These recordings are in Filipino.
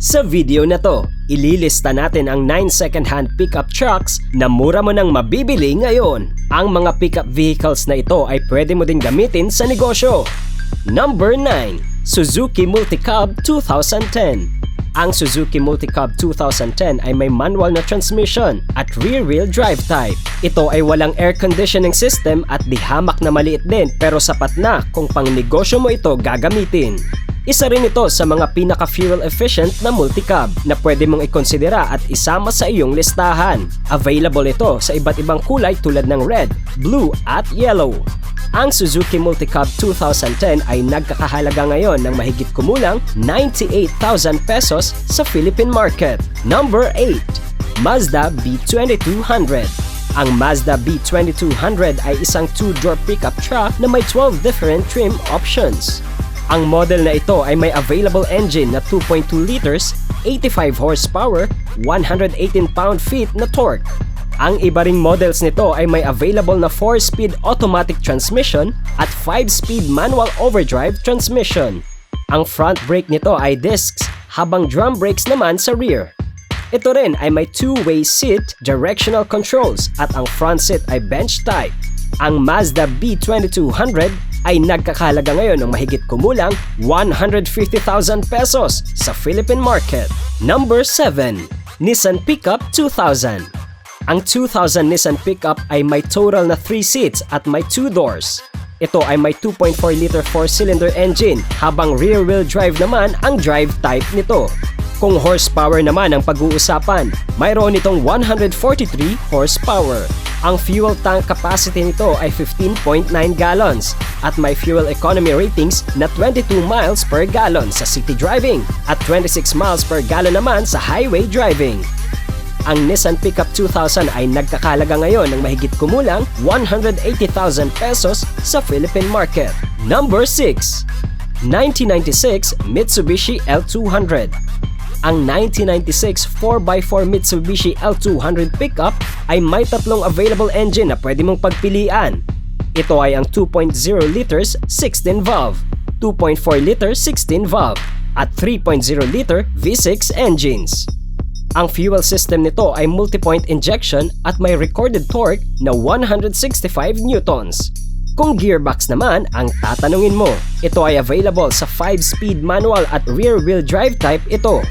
Sa video na to, ililista natin ang 9 second-hand pickup trucks na mura mo nang mabibili ngayon. Ang mga pickup vehicles na ito ay pwede mo din gamitin sa negosyo. Number 9. Suzuki Multicab 2010. Ang Suzuki Multicab 2010 ay may manual na transmission at rear-wheel drive type. Ito ay walang air conditioning system at di hamak na maliit din pero sapat na kung pang negosyo mo ito gagamitin. Isa rin ito sa mga pinaka-fuel efficient na multicab na pwede mong ikonsidera at isama sa iyong listahan. Available ito sa iba't ibang kulay tulad ng red, blue at yellow. Ang Suzuki Multicab 2010 ay nagkakahalaga ngayon ng mahigit kumulang 98,000 pesos sa Philippine market. Number 8. Mazda B2200. Ang Mazda B2200 ay isang 2-door pickup truck na may 12 different trim options. Ang model na ito ay may available engine na 2.2 liters, 85 horsepower, 118 pound-feet na torque. Ang iba ring models nito ay may available na 4-speed automatic transmission at 5-speed manual overdrive transmission. Ang front brake nito ay discs habang drum brakes naman sa rear. Ito rin ay may 2-way seat directional controls at ang front seat ay bench type. Ang Mazda B2200 ay nagkakahalaga ngayon ng mahigit kumulang 150,000 pesos sa Philippine market. Number 7. Nissan Pickup 2000. Ang 2000 Nissan Pickup ay may total na 3 seats at may 2 doors. Ito ay may 2.4 liter 4-cylinder engine habang rear-wheel drive naman ang drive type nito. Kung horsepower naman ang pag-uusapan, mayroon itong 143 horsepower. Ang fuel tank capacity nito ay 15.9 gallons at may fuel economy ratings na 22 miles per gallon sa city driving at 26 miles per gallon naman sa highway driving. Ang Nissan Pickup 2000 ay nagkakahalaga ngayon ng mahigit kumulang 180,000 pesos sa Philippine market. Number 6. 1996 Mitsubishi L200. Ang 1996 4x4 Mitsubishi L200 pickup ay may tatlong available engine na pwede mong pagpilian. Ito ay ang 2.0 liters 16 valve, 2.4 liter 16 valve, at 3.0 liter V6 engines. Ang fuel system nito ay multi-point injection at may recorded torque na 165 newtons. Kung gearbox naman ang tatanungin mo, ito ay available sa 5-speed manual at rear-wheel drive type ito.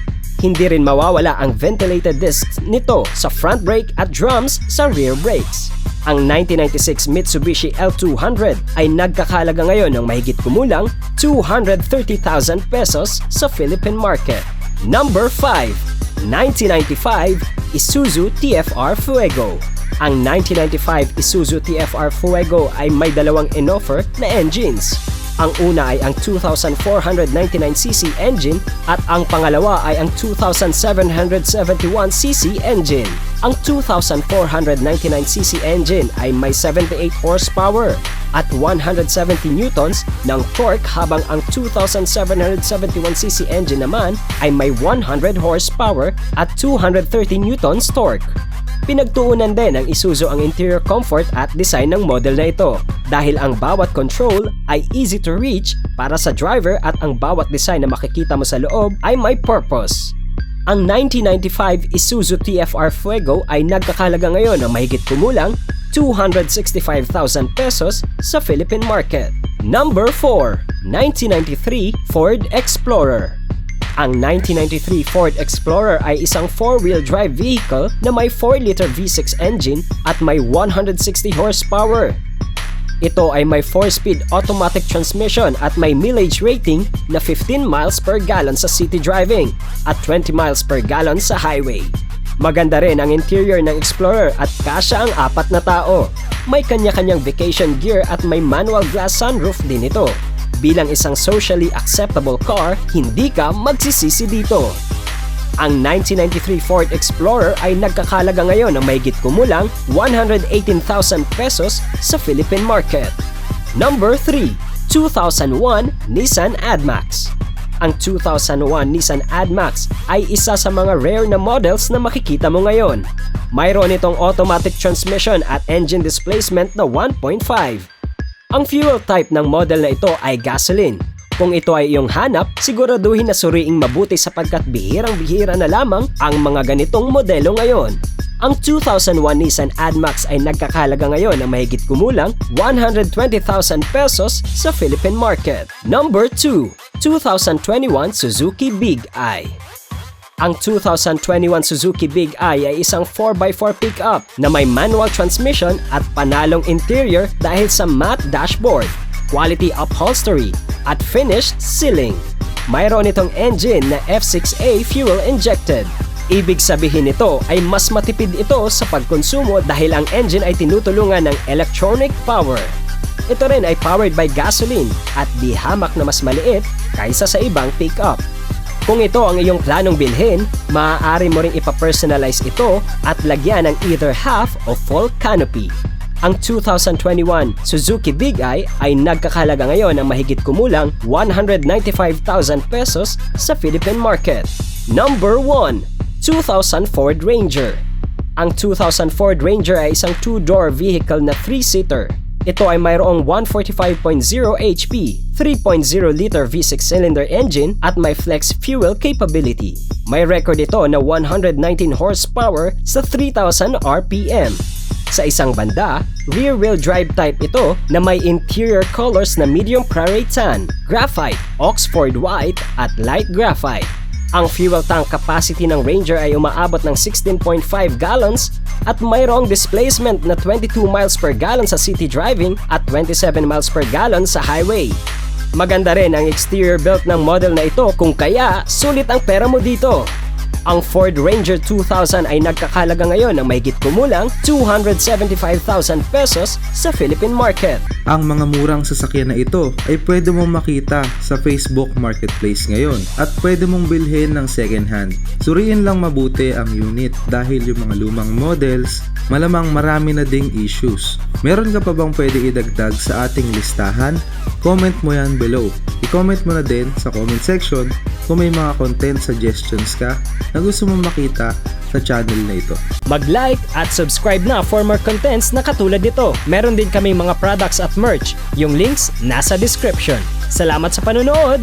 Hindi rin mawawala ang ventilated discs nito sa front brake at drums sa rear brakes. Ang 1996 Mitsubishi L200 ay nagkakahalaga ngayon ng mahigit kumulang 230,000 pesos sa Philippine market. Number 5. 1995 Isuzu TFR Fuego. Ang 1995 Isuzu TFR Fuego ay may dalawang in-offer na engines. Ang una ay ang 2,499cc engine at ang pangalawa ay ang 2,771cc engine. Ang 2,499cc engine ay may 78 horsepower at 170 newtons ng torque habang ang 2,771cc engine naman ay may 100 horsepower at 230 newtons torque. Pinagtuunan din ng Isuzu ang interior comfort at design ng model na ito dahil ang bawat control ay easy to reach para sa driver at ang bawat design na makikita mo sa loob ay may purpose. Ang 1995 Isuzu TFR Fuego ay nagkakahalaga ngayon ng mahigit kumulang 265,000 pesos sa Philippine market. Number 4. 1993 Ford Explorer. Ang 1993 Ford Explorer ay isang 4-wheel drive vehicle na may 4-liter V6 engine at may 160 horsepower. Ito ay may 4-speed automatic transmission at may mileage rating na 15 miles per gallon sa city driving at 20 miles per gallon sa highway. Maganda rin ang interior ng Explorer at kasya ang 4 na tao. May kanya-kanyang vacation gear at may manual glass sunroof din ito. Bilang isang socially acceptable car, hindi ka magsisisi dito. Ang 1993 Ford Explorer ay nagkakahalaga ngayon ng mahigit kumulang 118,000 pesos sa Philippine market. Number 3. 2001 Nissan ADMAX. Ang 2001 Nissan ADMAX ay isa sa mga rare na models na makikita mo ngayon. Mayroon itong automatic transmission at engine displacement na 1.5. Ang fuel type ng model na ito ay gasoline. Kung ito ay iyong hanap, siguraduhin na suriing mabuti sapagkat bihirang-bihira na lamang ang mga ganitong modelo ngayon. Ang 2001 Nissan ADMAX ay nagkakahalaga ngayon ng mahigit kumulang 120,000 pesos sa Philippine market. Number 2. 2021 Suzuki Big Eye. Ang 2021 Suzuki Big Eye ay isang 4x4 pickup na may manual transmission at panalong interior dahil sa matte dashboard, quality upholstery, at finished ceiling. Mayroon itong engine na F6A fuel injected. Ibig sabihin nito ay mas matipid ito sa pagkonsumo dahil ang engine ay tinutulungan ng electronic power. Ito rin ay powered by gasoline at di hamak na mas maliit kaysa sa ibang pickup. Kung ito ang iyong planong bilhin, maaari mo ring ipapersonalize ito at lagyan ng either half o full canopy. Ang 2021 Suzuki Big Eye ay nagkakahalaga ngayon ng mahigit kumulang 195,000 pesos sa Philippine market. Number 1. 2000 Ford Ranger. Ang 2000 Ford Ranger ay isang 2-door vehicle na 3-seater. Ito ay mayroong 145.0 HP, 3.0-liter V6 cylinder engine at may flex fuel capability. May record ito na 119 horsepower sa 3,000 RPM. Sa isang banda, rear-wheel drive type ito na may interior colors na medium prairie tan, graphite, Oxford white at light graphite. Ang fuel tank capacity ng Ranger ay umaabot ng 16.5 gallons at mayroong displacement na 22 miles per gallon sa city driving at 27 miles per gallon sa highway. Maganda rin ang exterior build ng model na ito kung kaya sulit ang pera mo dito. Ang Ford Ranger 2000 ay nagkakahalaga ngayon ng mahigit kumulang 275,000 pesos sa Philippine market. Ang mga murang sasakyan na ito ay pwede mong makita sa Facebook Marketplace ngayon at pwede mong bilhin ng second hand. Suriin lang mabuti ang unit dahil yung mga lumang models, malamang marami na ding issues. Meron ka pa bang pwede idagdag sa ating listahan? Comment mo yan below. I-comment mo na din sa comment section kung may mga content suggestions ka na gusto mong makita sa channel na ito. Mag-like at subscribe na for more contents na katulad nito. Meron din kaming mga products at merch. Yung links nasa description. Salamat sa panonood!